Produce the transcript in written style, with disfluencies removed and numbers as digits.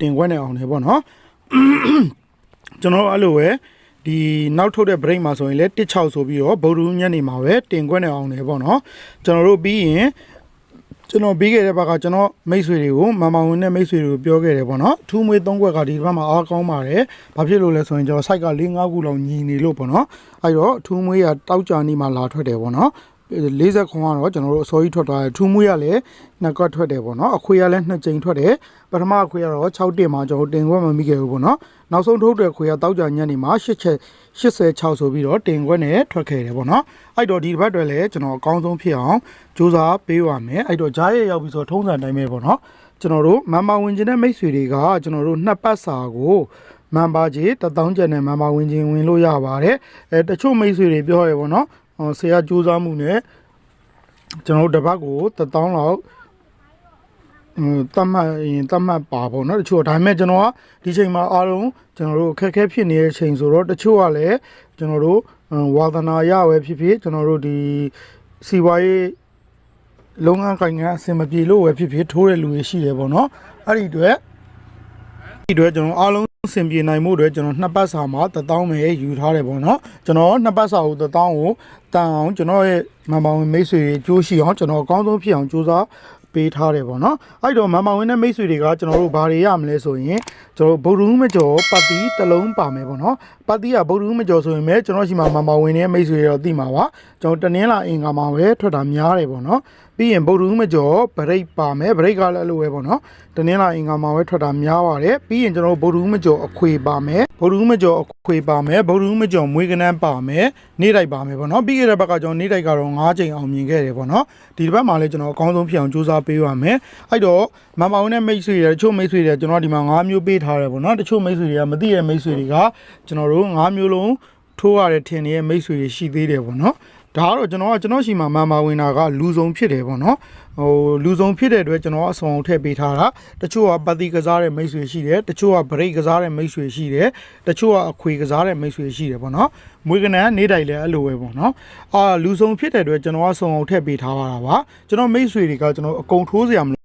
တင်ခွင့်နဲ့အောင်နေပေါ့နော်ကျွန်တော်အဲ့လိုပဲဒီနောက်ထုတ်တဲ့ break မှာဆိုရင်လည်း16ဆိုပြီးတော့ဗုဒ္ဓညနေမှာပဲတင်ခွင့်နဲ့အောင်နေပေါ့နော်ကျွန်တော်တို့ပြီးရင်ကျွန်တော်ပြီးခဲ့တဲ့ဘက်ကကျွန်တော်မိတ်ဆွေတွေကိုမမဝင်တဲ့မိတ်ဆွေတွေကိုပြောခဲ့တယ်ပေါ့နော်ထူးမွေး3ခွက်ကဒီဘက်မှာအားကောင်းပါတယ်ဘာဖြစ်လို့လဲဆိုရင်ကျွန်တော် site က4-5ခုလောက်ညီနေလို့ပေါ့နော်အဲ့တော့ထူးမွေးကတောက်ကြနေမှလာထွက်တယ်ပေါ့နော်40ခွန်ကတော့ကျွန်တော်တို့အစောကြီးထွက်သွားတယ်ထူးမွေးကလည်း2ကွက်ထွက်တယ်ပေါ့နော်အခွေကလည်း2ကြိမ်ထွက်တယ်ပထမအခွေကတော့6တင်မှာကျွန်တော်တင်ခွက်မမိခဲ့ဘူးပေါ့နော်နောက်ဆုံးထုတ်တဲ့ခွေကတောက်ကြညနေမှာ86ဆိုပြီးတော့တင်ခွက်နဲ့ထွက်ခဲ့တယ်ပေါ့နော်အဲ့တော့ဒီဘက်တွေလည်းကျွန်တော်အကောင်းဆုံးဖြစ်အောင်စူးစမ်းပေးပါမယ်အဲ့တော့ဂျားရဲ့ရောက်ပြီးဆိုထုံးစံတိုင်းပဲပေါ့နော်ကျွန်တော်တို့မန်ပါဝင်ခြင်းတဲ့မိတ်ဆွေတွေကကျွန်တော်တို့2ပတ်စာကိုမန်ပါကြီး1000ကျပ်နဲ့မန်ပါဝင်ခြင်းဝင်လို့ရပါတယ်တချို့မိတ်ဆွေတွေပြောရပေါ့နော်ဆရာစူးစမ်းမှုနဲ့ကျွန်တော်တို့တစ်ပတ်ကို1000လောက်တတ်မှတ်ပါပေါ့နော်တချို့ဒါပေမဲ့ကျွန်တော်ကဒီချိန်မှာအားလုံးကျွန်တော်တို့အခက်အခဲဖြစ်နေတဲ့ချိန်ဆိုတော့တချို့ကလည်းကျွန်တော်တို့ဝါသနာရပဲဖြစ်ဖြစ်ကျွန်တော်တို့ဒီစီဝါရေးလုပ်ငန်းကိုင်ငန်းအဆင်မပြေလို့ပဲဖြစ်ဖြစ်ထိုးတဲ့လူတွေရှိတယ်ပေါ့နော်အဲ့ဒီအတွက်ကျွန်တော်အားလုံးအဆင်ပြေနိုင်မှုတွေကျွန်တော်2ပတ်စာမှာ1000ပဲယူထားတယ်ပေါ့နော်ကျွန်တော်2ပတ်စာကို1000ကိုတန်အောင်ကျွန်တော်ရဲ့မန်ပါဝင်မိတ်ဆွေတွေကြိုးရှိအောင်ကျွန်တော်အကောင်းဆုံးဖြစ်အောင်ကြိုးစားပေးထားတယ်ပေါ့နော်အဲ့တော့မန်ပါဝင်တဲ့မိတ်ဆွေတွေကကျွန်တော်တို့ဘာတွေရမလဲဆိုရင်ကျွန်တော်ဗုဒ္ဓဦးမကျော်ပတ်တီတစ်လုံးပါမယ်ပေါ့နော်ပတ်တီကဗုဒ္ဓဦးမကျော်ဆိုရင်ပဲကျွန်တော်ရှိမှာမန်ပါဝင်တဲ့မိတ်ဆွေတွေတော့သိမှာပါကျွန်တော်တနင်္လာအင်္ဂါမှာပဲထွက်တာများတယ်ပေါ့နော်ပြီးရင်ဗုဒ္ဓဦးမကျော်ဗရိတ်ပါမယ်ဗရိတ်ကလည်းအဲ့လိုပဲပေါ့နော်တနင်္လာအင်္ဂါမှာပဲထွက်တာများပါတယ်ပြီးရင်ကျွန်တော်ဗုဒ္ဓဦးမကျော်အခွေပါမယ်ဗုဒ္ဓဦးမကျော်အခွေပါမယ်ဗုဒ္ဓဦးမကျော်မွေးကနန်းပါမယ်နေ့တိုက်ပါမယ်ပေါ့နော်ပြီးခဲ့တဲ့ဘက်ကကျွန်တော်နေ့တိုက်ကတော့9ချိန်အောင်မြင်ခဲ့တယ်ပေါ့နော်ဒီတစ်ပတ်မှာလည်းကျွန်တော်အကောင်းဆုံးဖြစ်အောင်စူးစမ်းပေးပါမယ်အဲ့တော့မန်ပါဝင်တဲ့မိတ်ဆွေတွေတချို့မိတ်ဆွေတွေကျွန်တော်ဒီမှာ5မျိုးပေးထားတယ်ပေါ့နော်တချို့မိတ်ဆွေတွေကမသိတဲ့မိတ်ဆွေတွေကကျွန်တော်တို့5မျိုးလုံးထိုးရတဲ့ထင်နေတဲ့မိတ်ဆွေတွေရှိသေးတယ်ပေါ့နော်ဒါကတော့ကျွန်တော်ရှိမှာမန်ပါဝင်တာကလူဆုံးဖြစ်တယ်ပေါ့နော်လူဆုံးဖြစ်တဲ့အတွက်ကျွန်တော်အဆောင်ထည့်ပေးထားတာတချို့ကပတ်တိကစားတဲ့မိတ်ဆွေရှိတယ်တချို့ကဗရိတ်ကစားတဲ့မိတ်ဆွေရှိတယ်တချို့ကအခွေကစားတဲ့မိတ်ဆွေရှိတယ်ပေါ့နော်မွေးကနန်းနေတိုင်းလည်းအဲ့လိုပဲပေါ့နော်လူဆုံးဖြစ်တဲ့အတွက်ကျွန်တော်အဆောင်ထည့်ပေးထားတာပါကျွန်တော်မိတ်ဆွေတွေကကျွန်တော်အကုန်ထိုးစရာမလို